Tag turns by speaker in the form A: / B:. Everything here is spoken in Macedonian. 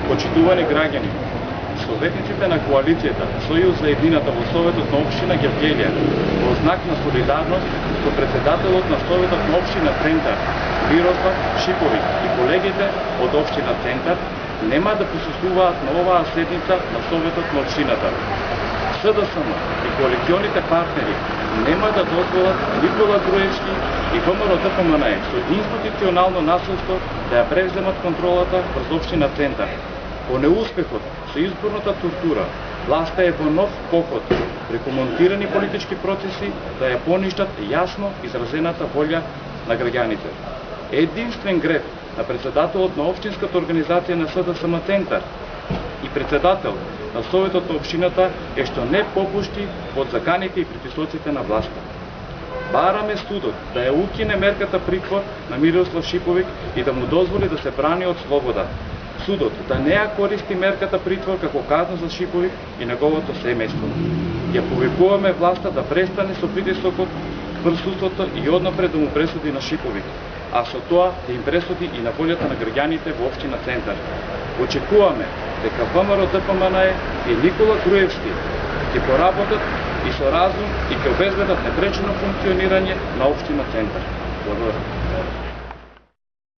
A: Почитувани граѓани, советниците на коалицијата Сојуз за едината во Советот на општина Гевгелија во знак на солидарност со председателот на Советот на општина Центар Мирослав Шиповиќ и колегите од општина Центар нема да присуствуваат на оваа седница на Советот на општината. СДСМ и коалиционите партнери нема да дозволат Никола Груевски и ВМРО-ДПМНЕ со институционално насилство да ја превземат контролата врз општина Центар. По неуспехот со изборната тортура, власта е во нов поход, преку монтирани политички процеси да ја поништат јасно изразената волја на граѓаните. Единствен греф на председателот на општинската организација на СДСМ Центар и председател на Советот на општината е што не попушти под заканите и притисоците на власта. Бараме судот да ја укине мерката притвор на Мирослав Шиповиќ и да му дозволи да се брани од слобода. Судот да не ја користи мерката притвор како казна за Шиповиќ и неговото семејство. Ја повикуваме власта да престане со притисокот врз судството и однапред да му пресуди на Шиповиќ, а со тоа да им пресуди и на волјата на граѓаните во општина Центар. Очекуваме дека ВМРО-ДПМНЕ и Никола Груевски ќе поработат и со разум и ќе обезбедат непречено функционирање на општина Центар. Благодарам.